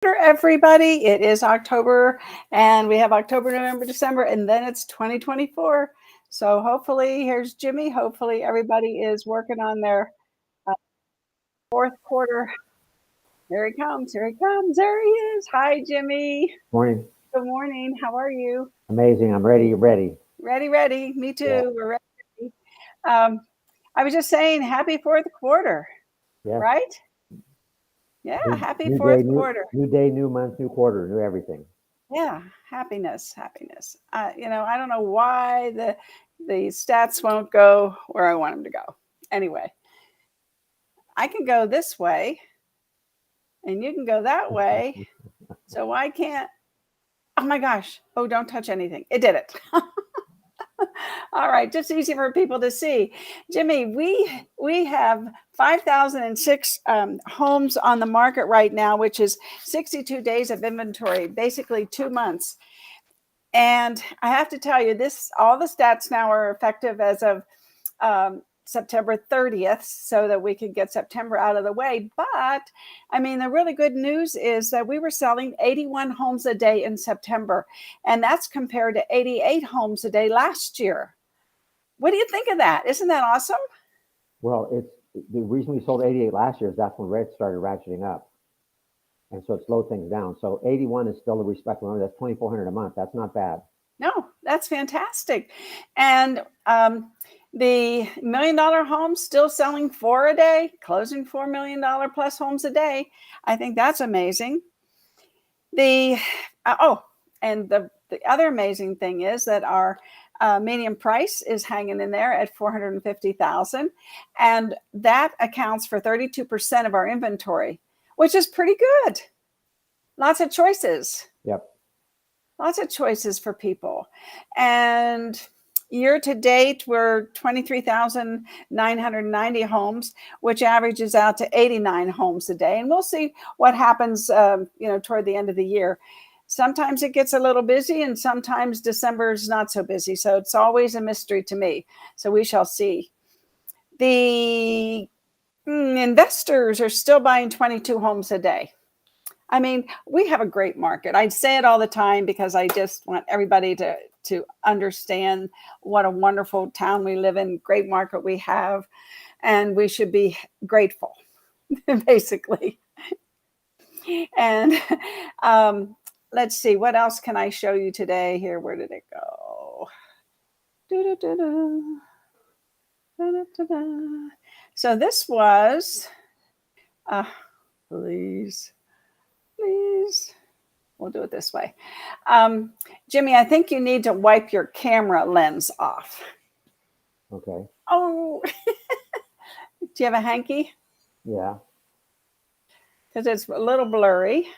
Everybody. It is October and we have October, November, December, and then it's 2024. So hopefully, here's Jimmy. Hopefully, everybody is working on their uh, fourth quarter. Here he comes. Here he comes. There he is. Hi, Jimmy. Morning. Good morning. How are you? Amazing. I'm ready. Ready. Ready, ready. Me Yeah. too. We're ready. Um, I was just saying, happy fourth quarter, Yes. right? Yeah, New, happy new day, fourth new quarter. new day, new month, new quarter, new everything. Yeah, happiness, happiness. I don't know why the stats won't go where I want them to go. Anyway, I can go this way and you can go that way. So why can't? Oh my gosh. Oh, don't touch anything. It did it. All right, just easy for people to see. Jimmy, we have 5,006 homes on the market right now, which is 62 days of inventory, basically 2 months. And I have to tell you, all the stats now are effective as of September 30th, so that we can get September out of the way. But I mean, the really good news is that we were selling 81 homes a day in September, and that's compared to 88 homes a day last year. What do you think of that? Isn't that awesome? Well, it's the reason we sold 88 last year is that's when rates started ratcheting up, and so it slowed things down. So 81 is still a respectable number. That's 2,400 a month. That's not bad. No, that's fantastic. And the $1 million homes still selling four a day, closing $4 million plus homes a day. I think that's amazing. The and the other amazing thing is that our median price is hanging in there at 450,000, and that accounts for 32% of our inventory, which is pretty good. Lots of choices. Yep. Lots of choices for people. And year to date, we're 23,990 homes, which averages out to 89 homes a day. And we'll see what happens, toward the end of the year. Sometimes it gets a little busy, and sometimes December is not so busy. So it's always a mystery to me. So we shall see. The investors are still buying 22 homes a day. I mean, we have a great market. I say it all the time because I just want everybody to understand what a wonderful town we live in, great market we have, and we should be grateful, basically. And let's see, what else can I show you today here? Where did it go? So this was, please. We'll do it this way. Jimmy, I think you need to wipe your camera lens off. Okay. Oh, do you have a hanky? Yeah. Because it's a little blurry.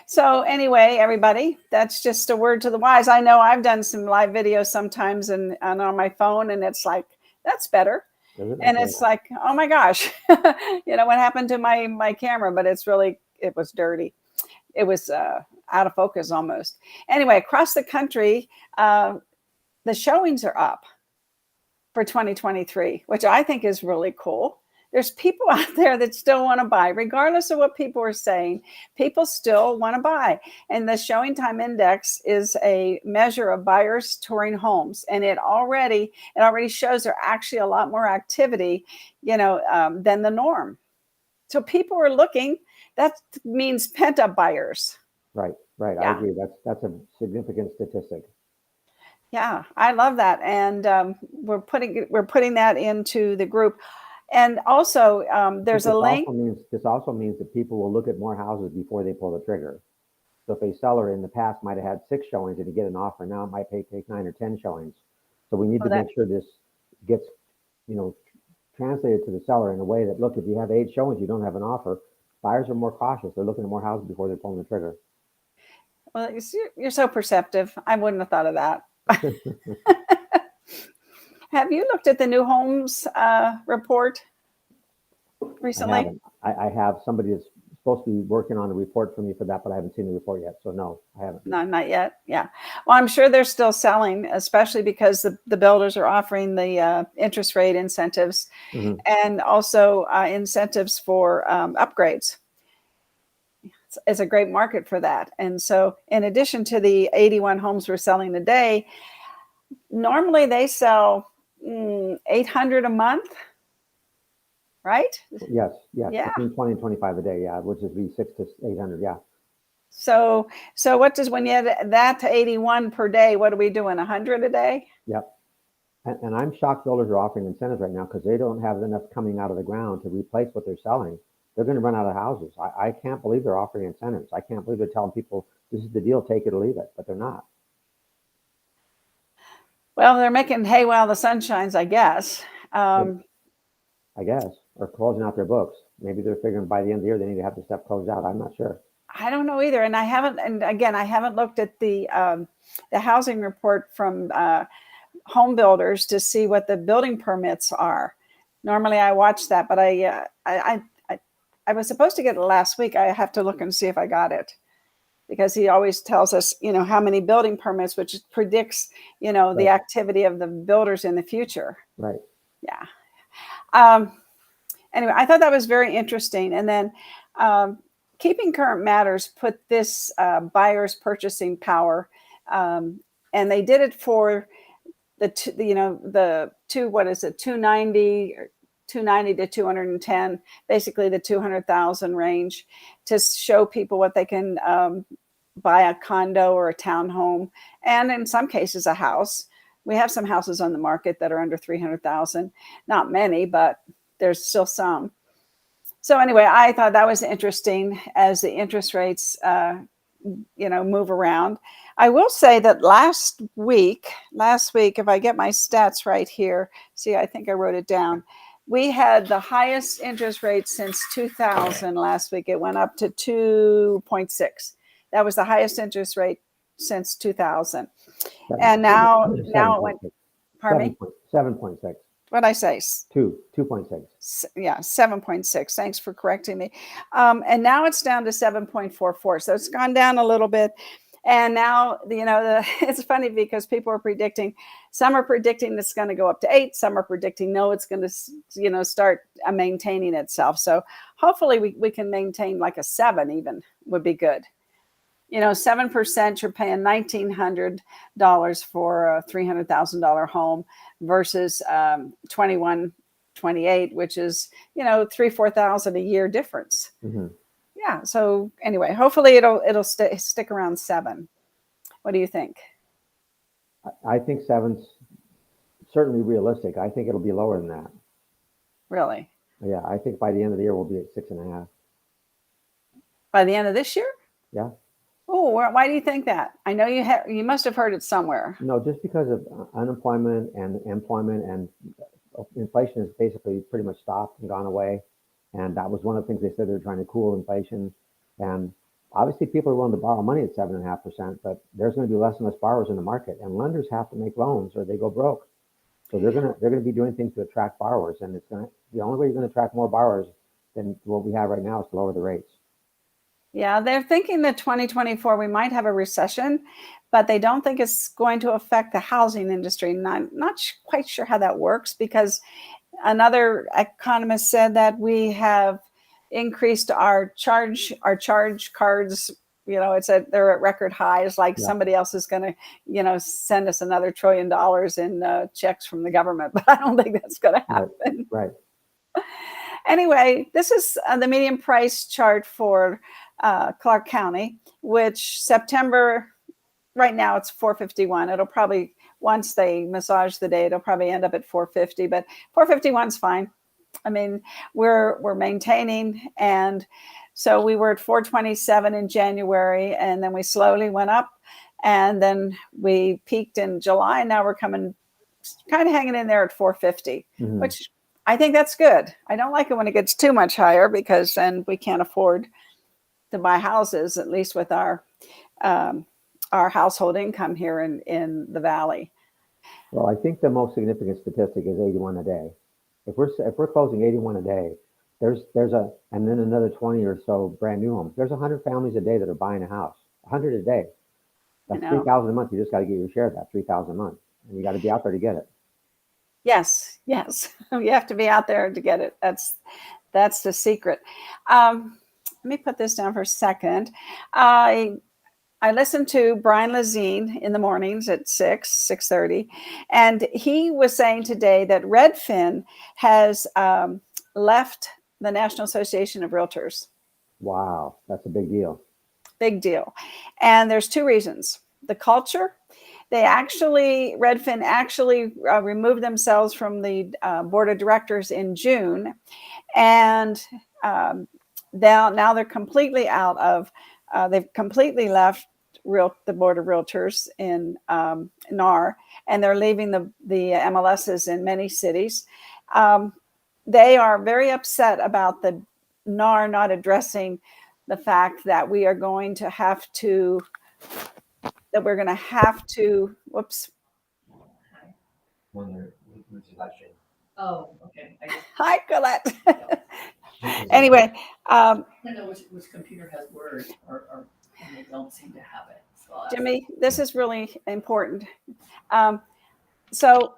So anyway, everybody, that's just a word to the wise. I know I've done some live videos sometimes and on my phone, and it's like, that's better. And it's like, oh my gosh, what happened to my camera? But it was dirty. It was out of focus almost. Anyway, across the country, the showings are up for 2023, which I think is really cool. There's people out there that still want to buy, regardless of what people are saying. People still want to buy. And the showing time index is a measure of buyers touring homes. And it already shows there actually a lot more activity, than the norm. So people are looking. That means pent-up buyers. Right. Right. Yeah. I agree. That's a significant statistic. Yeah, I love that. And we're putting that into the group. And also, there's a link. This also means that people will look at more houses before they pull the trigger. So if a seller in the past might have had 6 showings and to get an offer, now it might take 9 or 10 showings. So we need to make sure this gets, translated to the seller in a way that, look, if you have 8 showings, you don't have an offer. Buyers are more cautious. They're looking at more houses before they're pulling the trigger. Well, you're so perceptive. I wouldn't have thought of that. Have you looked at the new homes report recently? I have somebody that's supposed to be working on a report for me for that, but I haven't seen the report yet. So no, I haven't. No, not yet. Yeah. Well, I'm sure they're still selling, especially because the builders are offering the interest rate incentives and also incentives for upgrades. it's a great market for that. And so in addition to the 81 homes we're selling a day, normally they sell 800 a month, right? Yes, yes, Yeah. between 20 and 25 a day, yeah, which is be 6 to 800, yeah. So what does, when you add that to 81 per day, what are we doing, 100 a day? Yep. And I'm shocked builders are offering incentives right now because they don't have enough coming out of the ground to replace what they're selling. They're going to run out of houses. I can't believe they're offering incentives. I can't believe they're telling people this is the deal, take it or leave it, but they're not. Well, they're making hay while the sun shines, I guess. I guess, or closing out their books. Maybe they're figuring by the end of the year they need to have the stuff closed out. I'm not sure. I don't know either, and I haven't. And again, I haven't looked at the housing report from home builders to see what the building permits are. Normally, I watch that, but I was supposed to get it last week. I have to look and see if I got it, because he always tells us, how many building permits, which predicts, the activity of the builders in the future. Right. Yeah. Anyway, I thought that was very interesting. And then Keeping Current Matters put this buyer's purchasing power, and they did it for the 290 to 210, basically the 200,000 range, to show people what they can buy a condo or a townhome, and in some cases a house. We have some houses on the market that are under 300,000, not many, but there's still some. So anyway, I thought that was interesting as the interest rates, move around. I will say that last week, if I get my stats right here, see, I think I wrote it down. We had the highest interest rate since 2000 last week. It went up to 2.6. That was the highest interest rate since 2000. And now it went, pardon me? 7.6. What did I say? 2.6. Yeah, 7.6. Thanks for correcting me. And now it's down to 7.44. So it's gone down a little bit. And now, it's funny because people are predicting, some are predicting it's going to go up to 8. Some are predicting, no, it's going to, start maintaining itself. So hopefully we can maintain like a 7 even would be good. 7%, you're paying $1,900 for a $300,000 home versus 28, which is, $3,000-$4,000 a year difference. Mm-hmm. Yeah. So anyway, hopefully it'll stick around 7. What do you think? I think 7's certainly realistic. I think it'll be lower than that. Really? Yeah, I think by the end of the year we'll be at 6.5. By the end of this year? Yeah. Oh, why do you think that? I know you must have heard it somewhere. No, just because of unemployment and employment, and inflation has basically pretty much stopped and gone away. And that was one of the things they said they're trying to cool inflation. And obviously people are willing to borrow money at 7.5%, but there's going to be less and less borrowers in the market, and lenders have to make loans or they go broke. So they're going to be doing things to attract borrowers, and the only way you're going to attract more borrowers than what we have right now is to lower the rates. Yeah, they're thinking that 2024 we might have a recession, but they don't think it's going to affect the housing industry. Not quite sure how that works, because another economist said that we have increased our charge cards. They're at record highs. Like somebody else is going to, send us another $1 trillion in checks from the government, but I don't think that's going to happen. Right. Anyway, this is the median price chart for Clark County, which September, right now it's 451. It'll probably, once they massage the day, it'll probably end up at 450, but 451 is fine. I mean, we're maintaining. And so we were at 427 in January, and then we slowly went up, and then we peaked in July, and now we're kind of hanging in there at 450, which I think that's good. I don't like it when it gets too much higher, because then we can't afford to buy houses, at least with our household income here in the Valley. Well, I think the most significant statistic is 81 a day. If we're closing 81 a day, and then another 20 or so brand new homes. There's 100 families a day that are buying a house. 100 a day. That's 3,000 a month. You just got to get your share of that, 3,000 a month, and you got to be out there to get it. Yes. You have to be out there to get it. That's the secret. let me put this down for a second. I listen to Brian Lazine in the mornings at 6:30, and he was saying today that Redfin has left the National Association of Realtors. Wow, that's a big deal. Big deal. And there's two reasons. The culture, Redfin actually removed themselves from the board of directors in June, and now they're completely out of, they've completely left the board of realtors in NAR, and they're leaving the MLSs in many cities. They are very upset about the NAR not addressing the fact that we're going to have to, whoops. Oh, okay. Hi, Colette. Anyway. I don't know which computer has Word or and they don't seem to have it. So Jimmy, this is really important. So,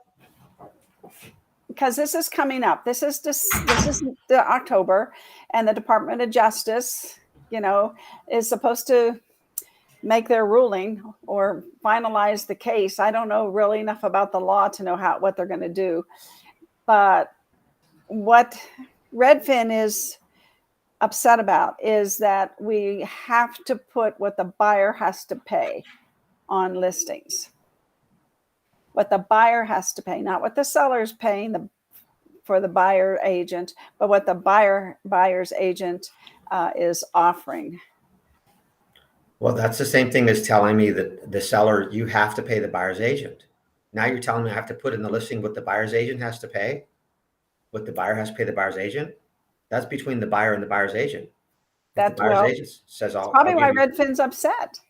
because this is coming up, this is the October, and the Department of Justice, is supposed to make their ruling or finalize the case. I don't know really enough about the law to know what they're going to do, but what Redfin is upset about is that we have to put what the buyer has to pay on listings. What the buyer has to pay, not what the seller is paying for the buyer agent, but what the buyer's agent is offering. Well, that's the same thing as telling me that the seller, you have to pay the buyer's agent. Now you're telling me I have to put in the listing what the buyer's agent has to pay? What the buyer has to pay the buyer's agent? That's between the buyer and the buyer's agent. If the buyer's agent says, probably why Redfin's upset.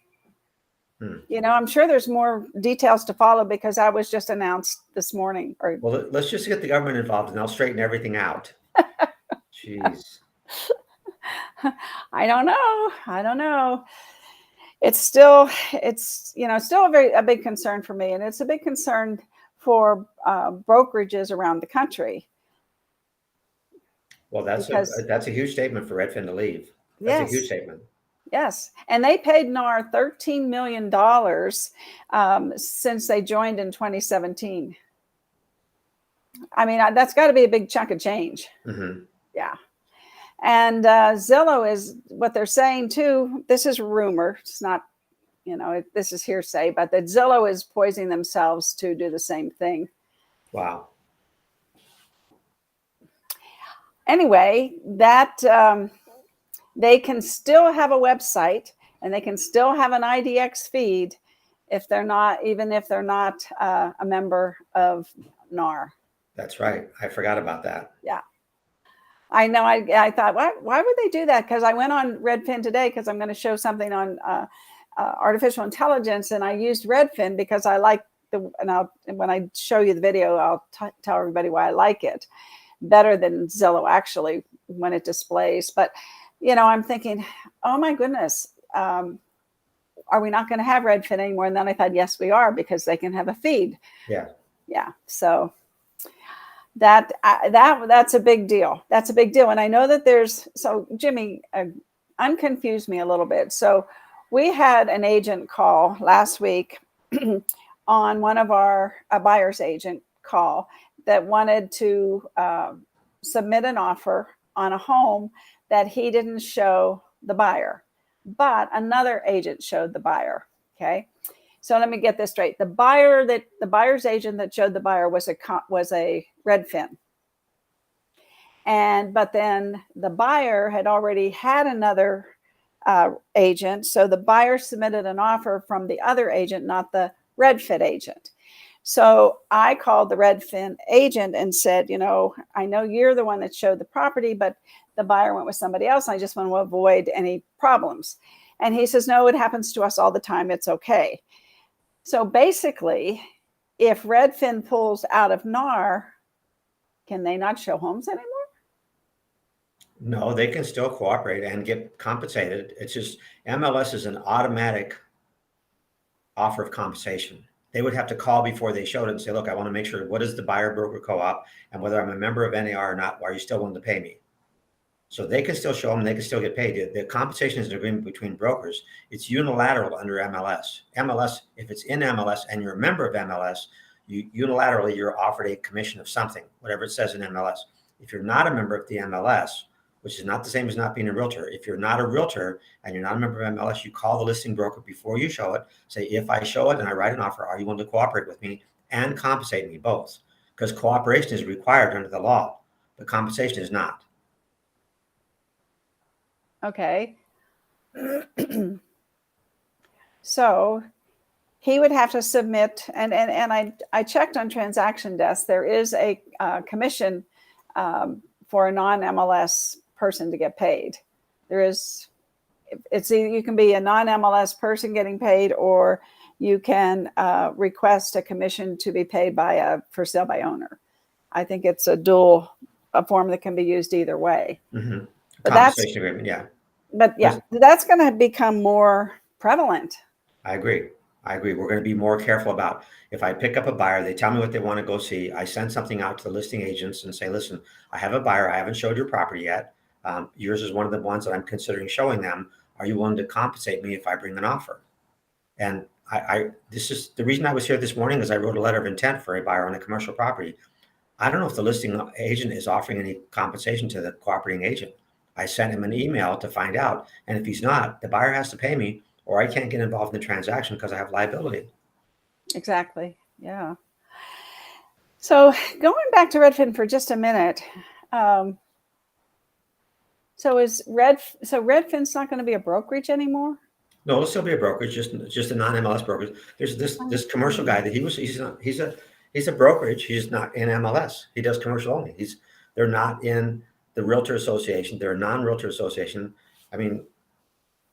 I'm sure there's more details to follow because that was just announced this morning. Well, let's just get the government involved and they'll straighten everything out. Jeez. I don't know. It's still a big concern for me, and it's a big concern for brokerages around the country. Well, that's a huge statement for Redfin to leave. That's a huge statement. Yes, and they paid NAR $13 million since they joined in 2017. I mean, that's got to be a big chunk of change. Mm-hmm. Yeah. And Zillow is what they're saying too. This is rumor. It's not, this is hearsay, but that Zillow is poisoning themselves to do the same thing. Wow. Anyway, that they can still have a website and they can still have an IDX feed even if they're not a member of NAR. That's right. I forgot about that. Yeah. I know. I thought, why would they do that? Because I went on Redfin today because I'm going to show something on artificial intelligence, and I used Redfin because I like when I show you the video, I'll tell everybody why I like it better than Zillow actually when it displays. But I'm thinking, oh my goodness, are we not going to have Redfin anymore? And then I thought, yes, we are, because they can have a feed. Yeah. Yeah. So that's a big deal. That's a big deal. And I know that Jimmy, unconfused me a little bit. So we had an agent call last week on one of our buyer's agent call that wanted to submit an offer on a home that he didn't show the buyer, but another agent showed the buyer. Okay. So let me get this straight. The buyer's agent that showed the buyer was a Redfin. But then the buyer had already had another agent. So the buyer submitted an offer from the other agent, not the Redfin agent. So I called the Redfin agent and said, I know you're the one that showed the property, but the buyer went with somebody else. And I just want to avoid any problems. And he says, no, it happens to us all the time. It's okay. So basically, if Redfin pulls out of NAR, can they not show homes anymore? No, they can still cooperate and get compensated. It's just MLS is an automatic offer of compensation. They would have to call before they showed it and say, look, I want to make sure what is the buyer broker co-op and whether I'm a member of NAR or not, are you still willing to pay me? So they can still show them, they can still get paid. The compensation is an agreement between brokers. It's unilateral under MLS. MLS, if it's in MLS and you're a member of MLS, you unilaterally, you're offered a commission of something, whatever it says in MLS. If you're not a member of the MLS, which is not the same as not being a realtor, if you're not a realtor and you're not a member of MLS, you call the listing broker before you show it. Say, if I show it and I write an offer, are you willing to cooperate with me and compensate me both? Because cooperation is required under the law, but compensation is not. Okay. So he would have to submit, and I checked on Transaction Desk. There is a commission for a non-MLS person to get paid. There is, it's you can be a non-MLS person getting paid, or you can request a commission to be paid by a for sale by owner. I think it's a form that can be used either way. Mm-hmm. But Compensation agreement, yeah. But yeah, that's going to become more prevalent. I agree. We're going to be more careful about, if I pick up a buyer, they tell me what they want to go see. I send something out to the listing agents and say, listen, I have a buyer. I haven't showed your property yet. Yours is one of the ones that I'm considering showing them. Are you willing to compensate me if I bring an offer? And this is the reason I was here this morning, is I wrote a letter of intent for a buyer on a commercial property. I don't know if the listing agent is offering any compensation to the cooperating agent. I sent him an email to find out. And if he's not, the buyer has to pay me, or I can't get involved in the transaction because I have liability. Exactly. Yeah. So going back to Redfin for just a minute. So Redfin's not going to be a brokerage anymore? No, it'll still be a brokerage, just a non-MLS brokerage. There's this commercial guy that he's a brokerage. He's not in MLS. He does commercial only. They're not in the Realtor Association. They're a non-Realtor Association. I mean,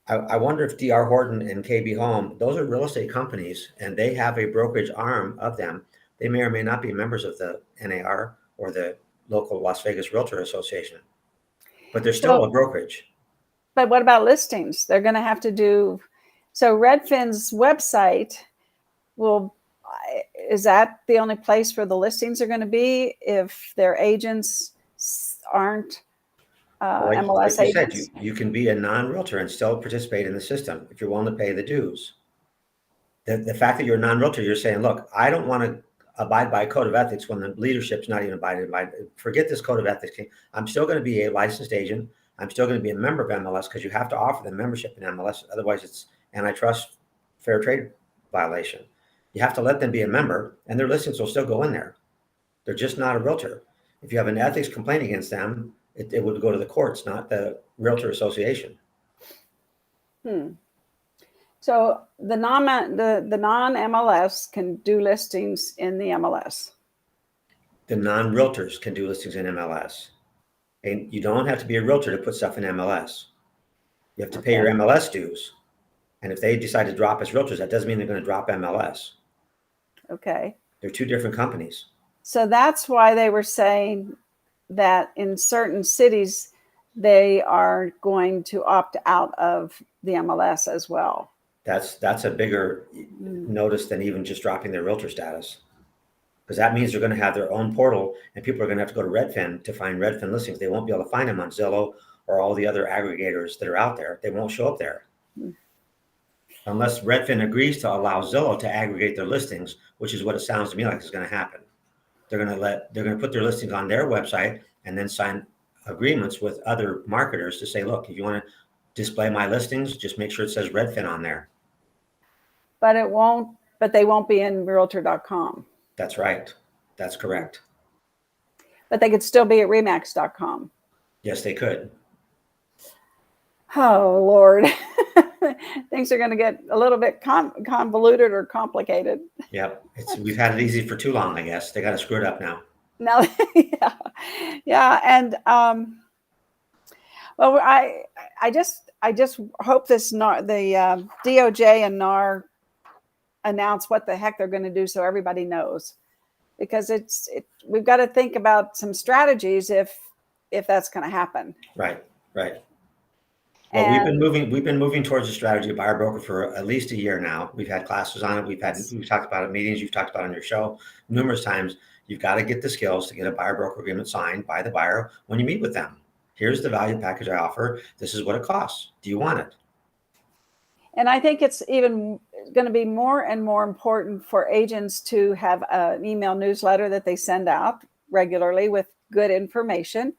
I wonder if D.R. Horton and KB Home, those are real estate companies, and they have a brokerage arm of them. They may or may not be members of the NAR or the local Las Vegas Realtor Association, but they're still a brokerage. But what about listings? They're going to have to do, so Redfin's website is that the only place where the listings are going to be if their agents aren't MLS like you agents? said, you can be a non-realtor and still participate in the system if you're willing to pay the dues. The fact that you're a non-realtor, you're saying, look, I don't want to abide by a code of ethics when the leadership's not even abiding by it. Forget this code of ethics. I'm still going to be a licensed agent. I'm still going to be a member of MLS, because you have to offer them membership in MLS. Otherwise, it's antitrust fair trade violation. You have to let them be a member, and their listings will still go in there. They're just not a realtor. If you have an ethics complaint against them, it would go to the courts, not the Realtor Association. So the non-MLS can do listings in the MLS. The non-realtors can do listings in MLS. And you don't have to be a realtor to put stuff in MLS. You have to pay your MLS dues. And if they decide to drop as realtors, that doesn't mean they're going to drop MLS. Okay. They're two different companies. So that's why they were saying that in certain cities, they are going to opt out of the MLS as well. That's a bigger notice than even just dropping their realtor status. Because that means they're going to have their own portal, and people are going to have to go to Redfin to find Redfin listings. They won't be able to find them on Zillow or all the other aggregators that are out there. They won't show up there. Unless Redfin agrees to allow Zillow to aggregate their listings, which is what it sounds to me like is going to happen. They're going to put their listings on their website and then sign agreements with other marketers to say, look, if you want to display my listings, just make sure it says Redfin on there. But they won't be in realtor.com. That's right. That's correct. But they could still be at remax.com. Yes, they could. Oh, Lord. Things are going to get a little bit convoluted or complicated. Yep. We've had it easy for too long, I guess. They got to screw it up now. No, yeah. And well, I just hope the DOJ and NAR announce what the heck they're going to do so everybody knows, because we've got to think about some strategies if that's going to happen. Right. Well, we've been moving towards a strategy of buyer broker for at least a year now. We've had classes on it. We've talked about it in meetings. You've talked about it on your show numerous times. You've got to get the skills to get a buyer broker agreement signed by the buyer when you meet with them. Here's the value package I offer. This is what it costs. Do you want it? And I think it's even going to be more and more important for agents to have an email newsletter that they send out regularly with good information.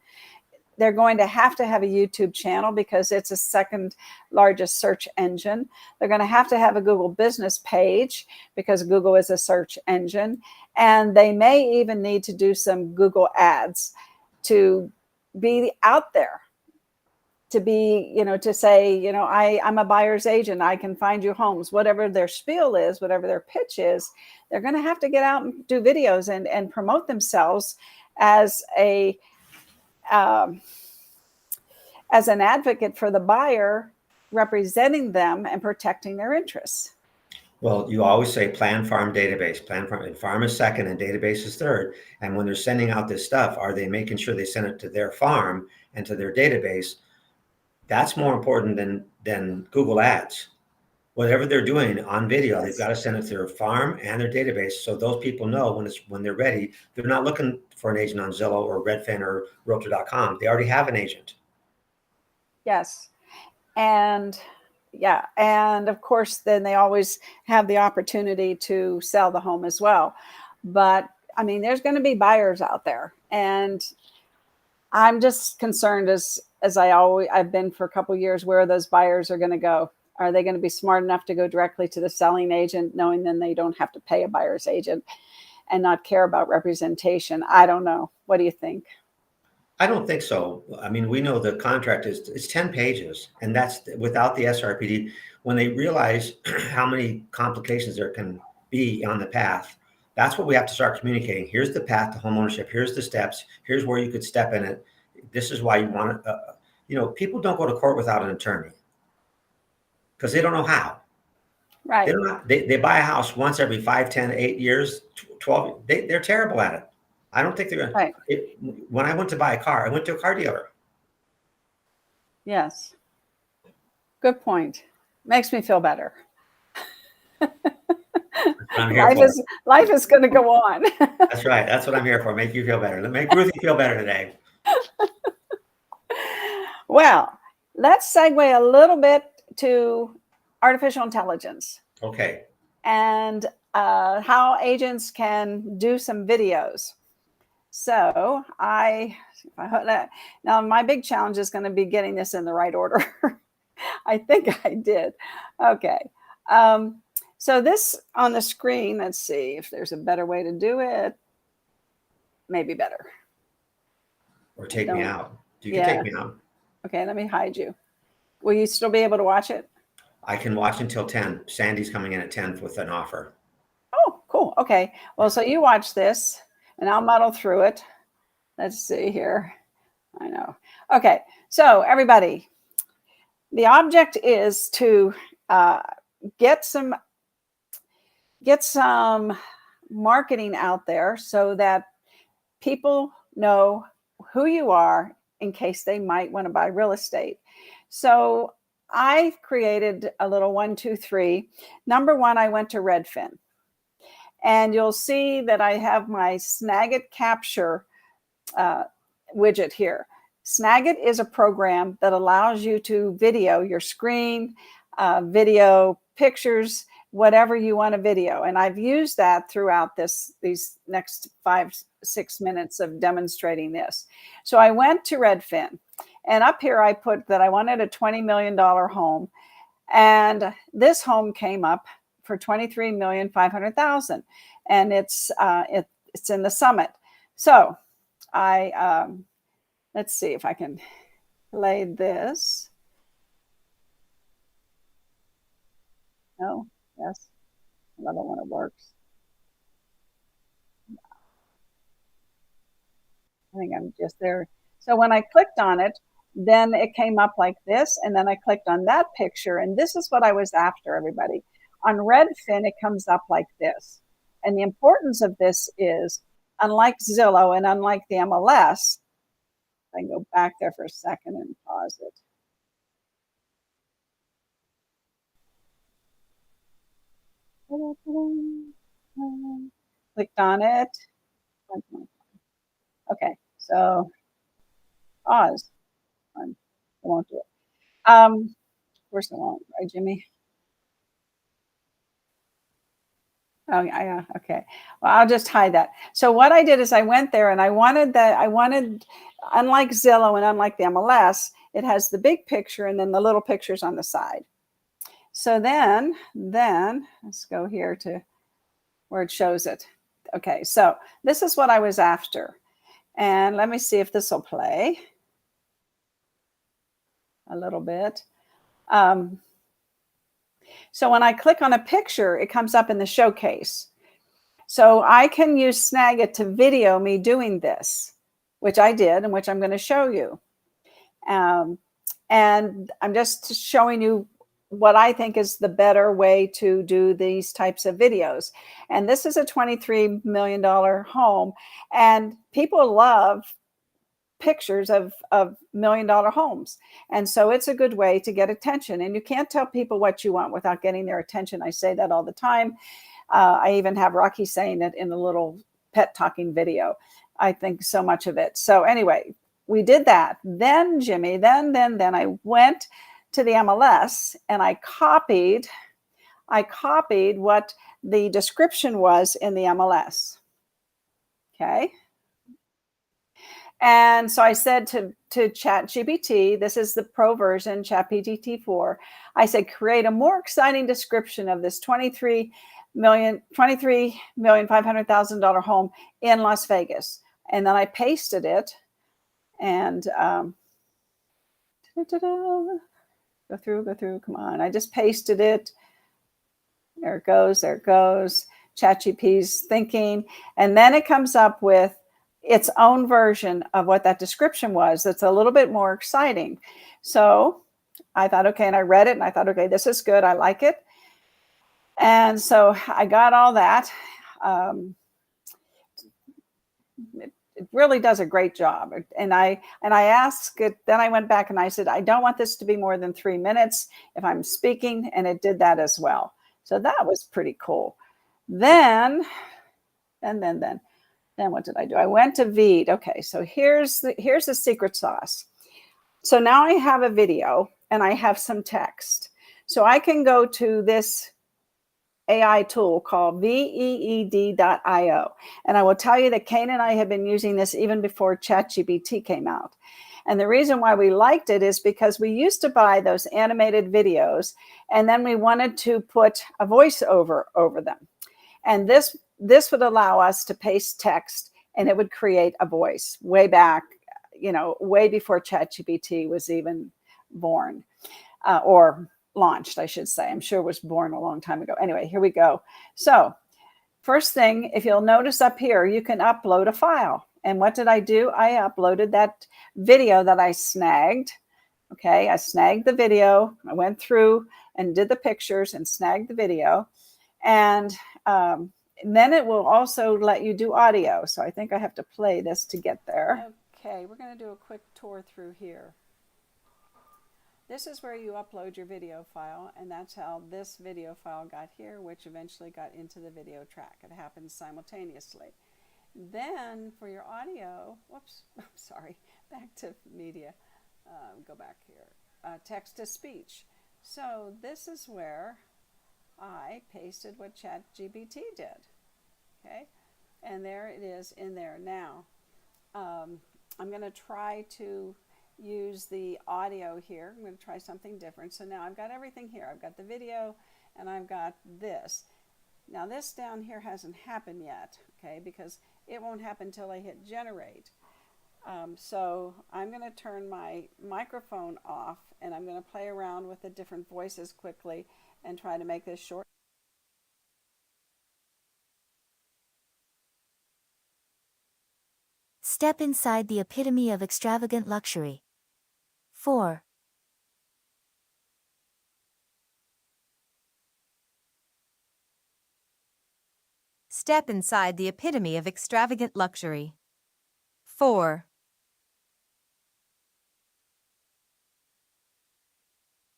They're going to have a YouTube channel because it's a second largest search engine. They're going to have a Google business page because Google is a search engine. And they may even need to do some Google ads to be out there, to be, to say, I'm a buyer's agent. I can find you homes, whatever their spiel is, whatever their pitch is. They're going to have to get out and do videos and promote themselves as as an advocate for the buyer, representing them and protecting their interests. Well, you always say plan, farm, database. Plan, farm, and farm is second and database is third. And when they're sending out this stuff, are they making sure they send it to their farm and to their database? That's more important than Google Ads. Whatever they're doing on video, they've got to send it to their farm and their database so those people know when they're ready. They're not looking for an agent on Zillow or Redfin or Realtor.com. They already have an agent. Yes. And of course, then they always have the opportunity to sell the home as well. But I mean, there's going to be buyers out there, and I'm just concerned as I've been for a couple of years, where those buyers are going to go. Are they going to be smart enough to go directly to the selling agent, knowing then they don't have to pay a buyer's agent and not care about representation? I don't know. What do you think? I don't think so. I mean, we know the contract it's 10 pages, and that's without the SRPD. When they realize how many complications there can be on the path, that's what we have to start communicating. Here's the path to homeownership. Here's the steps. Here's where you could step in it. This is why you want it. People don't go to court without an attorney because they don't know how. Right. They buy a house once every 5, 10, 8 years, 12. They're terrible at it. I don't think they're going right. to. When I went to buy a car, I went to a car dealer. Yes. Good point. Makes me feel better. Life is going to go on. That's right. That's what I'm here for. Make you feel better. Make Ruthie feel better today. Well, let's segue a little bit to artificial intelligence. Okay. And how agents can do some videos. So now my big challenge is going to be getting this in the right order. I think I did. Okay. So this on the screen, let's see if there's a better way to do it. Maybe better. Or take me out. You can take me out. Okay, let me hide you. Will you still be able to watch it? I can watch until 10. Sandy's coming in at 10 with an offer. Oh, cool. Okay. Well, so you watch this and I'll muddle through it. Let's see here. I know. Okay. So everybody, the object is to get some marketing out there so that people know who you are in case they might want to buy real estate. So I created a little 1, 2, 3. Number one, I went to Redfin. And you'll see that I have my Snagit capture widget here. Snagit is a program that allows you to video your screen, video pictures, whatever you want to video. And I've used that throughout these next 5-6 minutes of demonstrating this. So I went to Redfin, and up here I put that I wanted a $20 million home. And this home came up for $23,500,000, and it's in the Summit. So I let's see if I can play this. No, yes, I love it when it works. I think I'm just there. So when I clicked on it, then it came up like this, and then I clicked on that picture, and this is what I was after, everybody. On Redfin, it comes up like this. And the importance of this is, unlike Zillow and unlike the MLS, I can go back there for a second and pause it. Clicked on it. Okay, so pause. won't do it. Of course I won't, right, Jimmy? Oh, yeah, yeah, okay. Well, I'll just hide that. So what I did is I went there and I wanted, unlike Zillow and unlike the MLS, it has the big picture and then the little pictures on the side. So then let's go here to where it shows it. Okay, so this is what I was after. And let me see if this will play a little bit. So when I click on a picture, it comes up in the showcase. So I can use Snagit to video me doing this, which I did and which I'm going to show you. And I'm just showing you what I think is the better way to do these types of videos. And this is a $23 million home. And people love pictures of $1 million homes. And so it's a good way to get attention. And you can't tell people what you want without getting their attention. I say that all the time. I even have Rocky saying it in a little pet talking video. I think so much of it. So anyway, we did that. Then Jimmy, then I went to the MLS and I copied what the description was in the MLS. Okay. And so I said to ChatGPT, this is the pro version, ChatGPT 4. I said, create a more exciting description of this $23,500,000 home in Las Vegas. And then I pasted it and go through, come on. I just pasted it. There it goes. ChatGPT's thinking. And then it comes up with its own version of what that description was. That's a little bit more exciting. So I thought, okay, and I read it and I thought, okay, this is good. I like it. And so I got all that. It really does a great job. And I asked it, then I went back and I said, I don't want this to be more than 3 minutes if I'm speaking. And it did that as well. So that was pretty cool. Then what did I do? I went to Veed. Okay, so here's the secret sauce. So now I have a video and I have some text. So I can go to this AI tool called veed.io. And I will tell you that Kane and I have been using this even before ChatGPT came out. And the reason why we liked it is because we used to buy those animated videos and then we wanted to put a voiceover over them. And this would allow us to paste text and it would create a voice way back, way before ChatGPT was even born or launched, I should say. I'm sure it was born a long time ago. Anyway, here we go. So first thing, if you'll notice up here, you can upload a file. And what did I do? I uploaded that video that I snagged. Okay, I snagged the video. I went through and did the pictures and snagged the video. And then it will also let you do audio. So I think I have to play this to get there. Okay, we're going to do a quick tour through here. This is where you upload your video file, and that's how this video file got here, which eventually got into the video track. It happens simultaneously. Then for your audio, whoops, I'm sorry, back to media. Go back here. Text to speech. So this is where I pasted what ChatGPT did. Okay, and there it is in there. Now, I'm going to try to use the audio here. I'm going to try something different. So now I've got everything here. I've got the video and I've got this. Now this down here hasn't happened yet, okay, because it won't happen until I hit generate. So I'm going to turn my microphone off and I'm going to play around with the different voices quickly and try to make this short. Step inside the epitome of extravagant luxury. 4. Step inside the epitome of extravagant luxury. 4.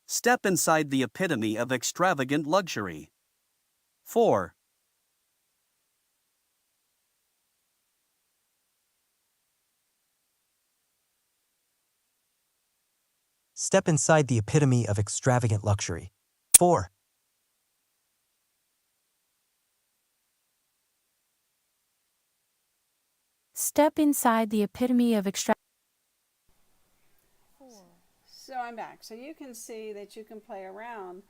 Step inside the epitome of extravagant luxury. 4. Step inside the epitome of extravagant luxury. 4. Step inside the epitome of So I'm back. So you can see that you can play around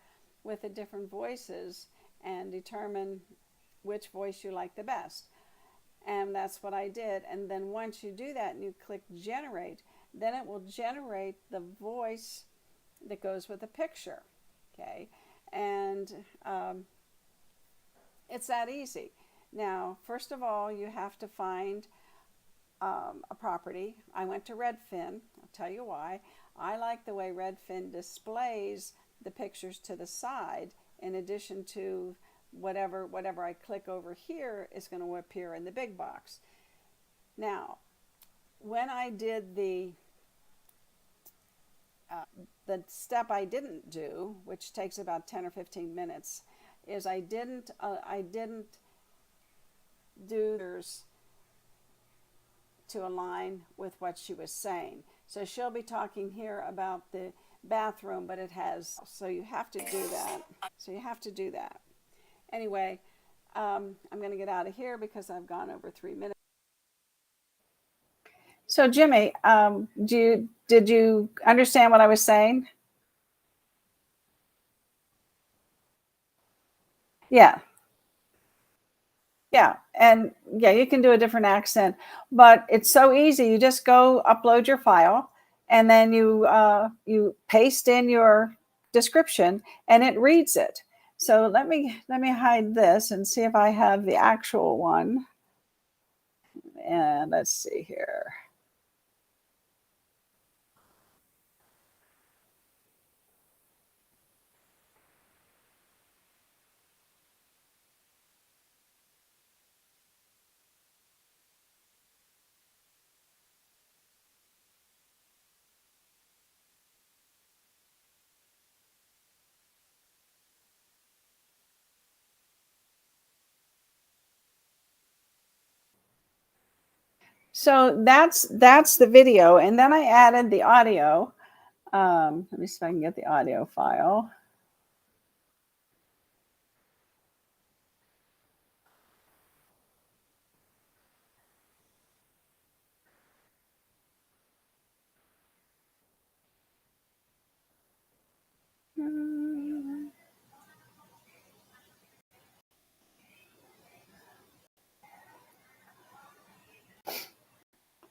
with the different voices and determine which voice you like the best. And that's what I did. And then once you do that and you click generate, then it will generate the voice that goes with the picture. Okay. And it's that easy. Now, first of all, you have to find a property. I went to Redfin. I'll tell you why. I like the way Redfin displays the pictures to the side in addition to whatever I click over here is going to appear in the big box. Now, when I did the step I didn't do, which takes about 10 or 15 minutes, is I didn't do to align with what she was saying. So she'll be talking here about the bathroom, but it has, so you have to do that. Anyway, I'm going to get out of here because I've gone over 3 minutes. So Jimmy, did you understand what I was saying? Yeah. Yeah. And yeah, you can do a different accent, but it's so easy. You just go upload your file and then you paste in your description and it reads it. So let me hide this and see if I have the actual one. And let's see here. So that's the video, and then I added the audio. Let me see if I can get the audio file.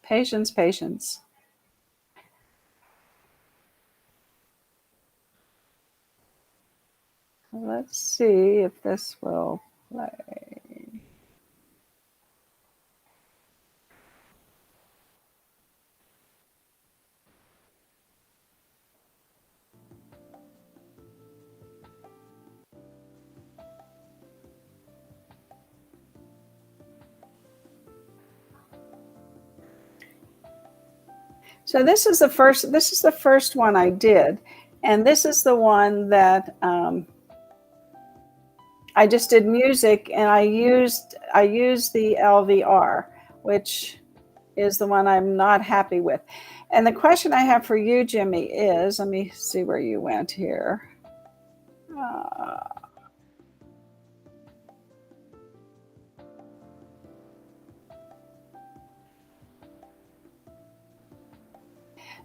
Patience. Let's see if this will play. So this is the first one I did, and this is the one that I just did music, and I used the LVR, which is the one I'm not happy with. And the question I have for you, Jimmy, is, let me see where you went here.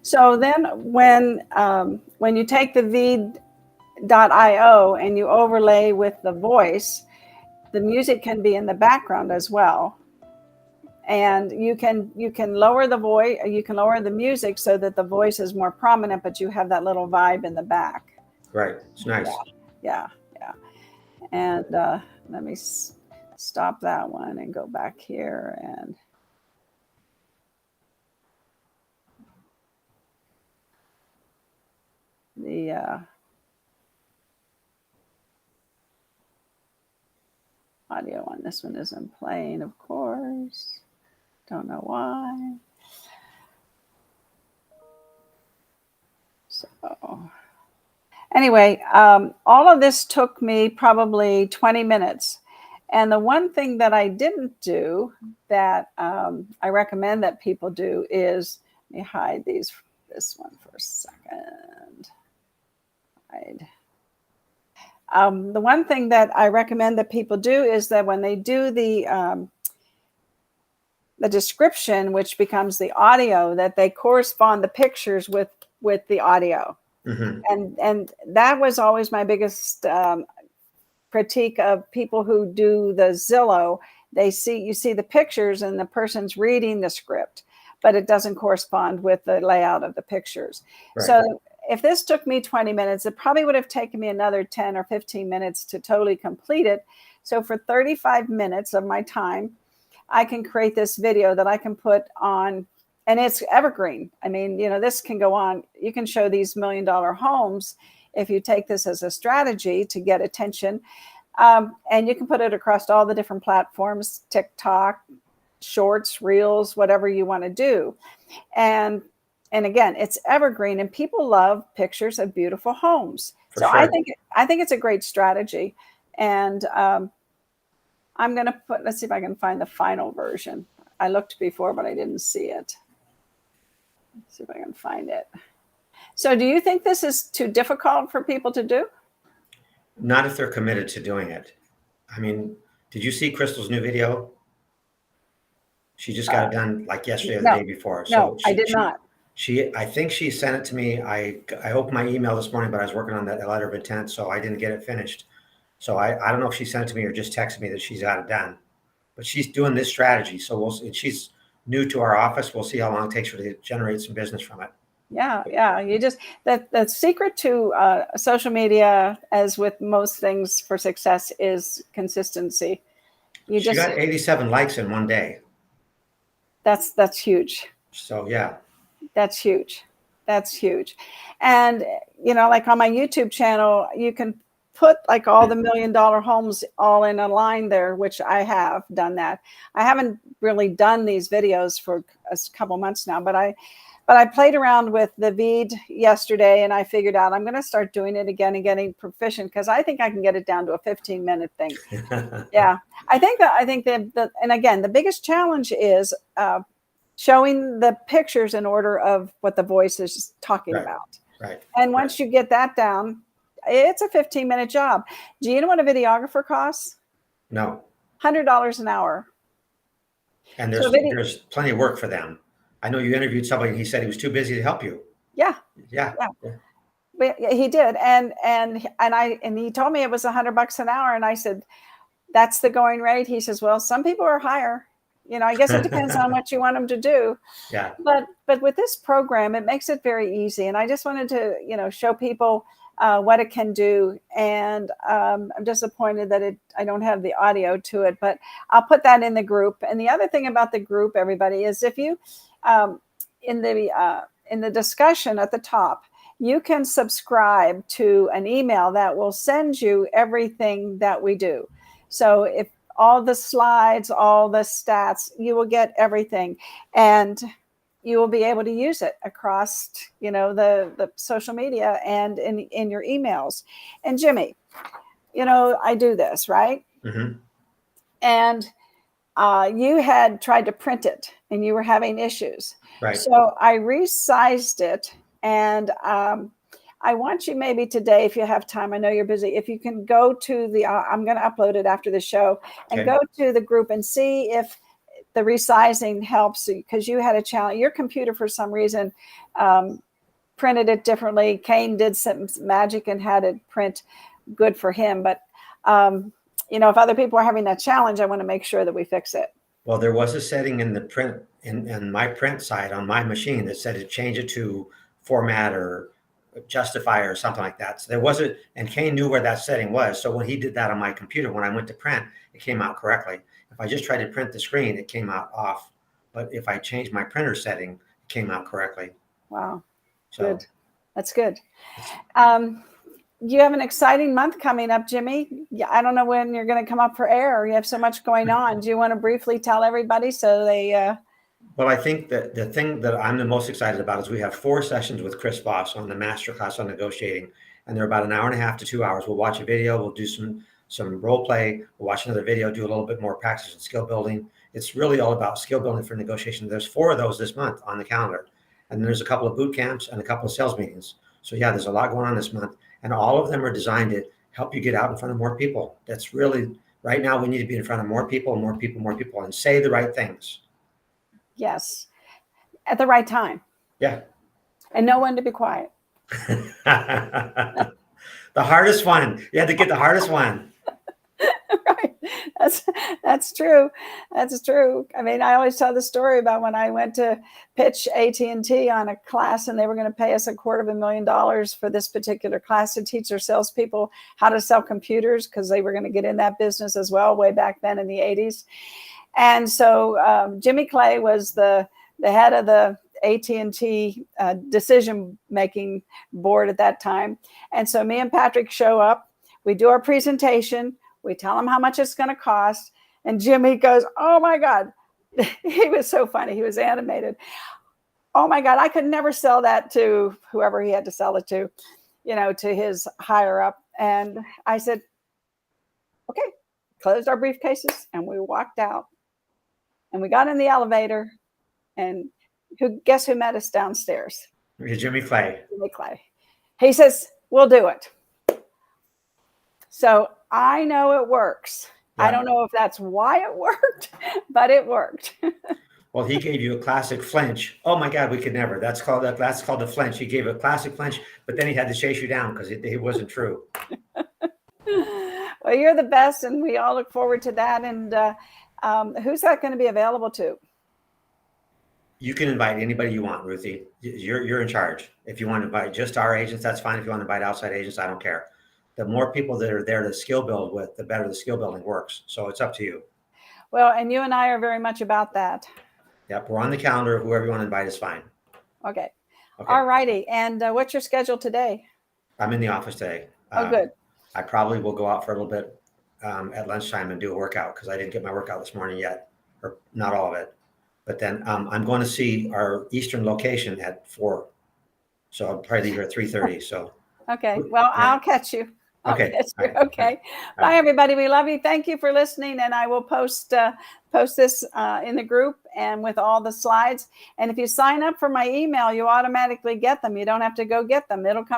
So then when you take the v.io and you overlay with the voice, the music can be in the background as well. And you can lower the voice, you can lower the music so that the voice is more prominent, but you have that little vibe in the back. Right. It's nice. Yeah. And let me stop that one and go back here and the audio on this one isn't playing, of course. Don't know why. So anyway, all of this took me probably 20 minutes. And the one thing that I didn't do that I recommend that people do is, let me hide these, this one for a second. Right. The one thing that I recommend that people do is that when they do the description, which becomes the audio, that they correspond the pictures with the audio. And that was always my biggest critique of people who do the Zillow. You see the pictures and the person's reading the script, but it doesn't correspond with the layout of the pictures. Right. So if this took me 20 minutes, it probably would have taken me another 10 or 15 minutes to totally complete it. So for 35 minutes of my time, I can create this video that I can put on, and it's evergreen. I mean, this can go on. You can show these $1 million homes if you take this as a strategy to get attention. And you can put it across all the different platforms, TikTok, Shorts, Reels, whatever you want to do. And again, it's evergreen, and people love pictures of beautiful homes. For so sure. I think it's a great strategy. And I'm going to let's see if I can find the final version. I looked before, but I didn't see it. Let's see if I can find it. So do you think this is too difficult for people to do? Not if they're committed to doing it. I mean, did you see Crystal's new video? She just got it done like yesterday or the day before. No, I did not. I think she sent it to me. I opened my email this morning, but I was working on that letter of intent, so I didn't get it finished. So I don't know if she sent it to me or just texted me that she's got it done. But she's doing this strategy. So she's new to our office. We'll see how long it takes her to generate some business from it. Yeah. You just the secret to social media, as with most things for success, is consistency. She got 87 likes in one day. That's huge. So yeah. That's huge. And like on my YouTube channel, you can put like all the $1 million homes all in a line there, which I have done that. I haven't really done these videos for a couple months now, but I played around with the Veed yesterday, and I figured out I'm going to start doing it again and getting proficient, because I think I can get it down to a 15-minute thing. Yeah, I think that, and again, the biggest challenge is showing the pictures in order of what the voice is talking about. Right. And once you get that down, it's a 15-minute job. Do you know what a videographer costs? No. $100 an hour. And there's plenty of work for them. I know you interviewed somebody and he said he was too busy to help you. Yeah. But he did. And he told me it was $100 an hour. And I said, that's the going rate. He says, well, some people are higher. I guess it depends on what you want them to do. Yeah. But with this program, it makes it very easy. And I just wanted to, show people what it can do. And I'm disappointed that I don't have the audio to it, but I'll put that in the group. And the other thing about the group, everybody, is if you, in the discussion at the top, you can subscribe to an email that will send you everything that we do. So if all the slides, all the stats, you will get everything, and you will be able to use it across, the social media and in your emails. And Jimmy, I do this, right? Mm-hmm. And you had tried to print it and you were having issues. Right. So I resized it, and I want you maybe today, if you have time, I know you're busy, if you can go to I'm going to upload it after the show, and go to the group and see if the resizing helps, because you had a challenge. Your computer, for some reason, printed it differently. Kane did some magic and had it print good for him. But, if other people are having that challenge, I want to make sure that we fix it. Well, there was a setting in the print, in my print side on my machine, that said to change it to format or justify or something like that. So there wasn't, and Kane knew where that setting was. So when he did that on my computer, when I went to print, it came out correctly. If I just tried to print the screen, it came out off. But if I changed my printer setting, it came out correctly. Wow. So, good. That's good. You have an exciting month coming up, Jimmy. I don't know when you're going to come up for air. You have so much going on. Do you want to briefly tell everybody so they... Well, I think that the thing that I'm the most excited about is we have 4 sessions with Chris Voss on the masterclass on negotiating, and they're about an hour and a half to 2 hours. We'll watch a video. We'll do some role play. We'll watch another video, do a little bit more practice and skill building. It's really all about skill building for negotiation. There's 4 of those this month on the calendar. and there's a couple of boot camps and a couple of sales meetings. So yeah, there's a lot going on this month, and all of them are designed to help you get out in front of more people. That's really, right now, we need to be in front of more people, and say the right things. Yes. At the right time. Yeah. And know when to be quiet. The hardest one. You had to get the hardest one. Right. That's true. That's true. I mean, I always tell the story about when I went to pitch AT&T on a class, and they were going to pay us $250,000 for this particular class to teach their salespeople how to sell computers, because they were going to get in that business as well way back then in the 80s. And so Jimmy Clay was the head of the AT&T decision-making board at that time. And so me and Patrick show up. We do our presentation. We tell him how much it's going to cost. And Jimmy goes, oh, my God. He was so funny. He was animated. Oh, my God. I could never sell that to whoever he had to sell it to, to his higher up. And I said, okay, closed our briefcases, and we walked out. And we got in the elevator, and guess who met us downstairs? Jimmy Clay. Jimmy Clay. He says, we'll do it. So I know it works. Yeah. I don't know if that's why it worked, but it worked. Well, he gave you a classic flinch. Oh my God, we could never. That's called a flinch. He gave a classic flinch, but then he had to chase you down because it wasn't true. Well, you're the best, and we all look forward to that. And who's that going to be available to? You can invite anybody you want, Ruthie. You're in charge. If you want to invite just our agents, that's fine. If you want to invite outside agents, I don't care. The more people that are there to skill build with, the better the skill building works. So it's up to you. Well, and you and I are very much about that. Yep, we're on the calendar. Whoever you want to invite is fine. Okay. All righty. And what's your schedule today? I'm in the office today. Oh, good. I probably will go out for a little bit at lunchtime and do a workout, because I didn't get my workout this morning yet, or not all of it. But then I'm going to see our Eastern location at 4. So I'll probably leave here at 3:30. So. Okay. Well, yeah. I'll catch you. Okay. Right. Okay. Bye, everybody. We love you. Thank you for listening. And I will post this in the group and with all the slides. And if you sign up for my email, you automatically get them. You don't have to go get them. It'll come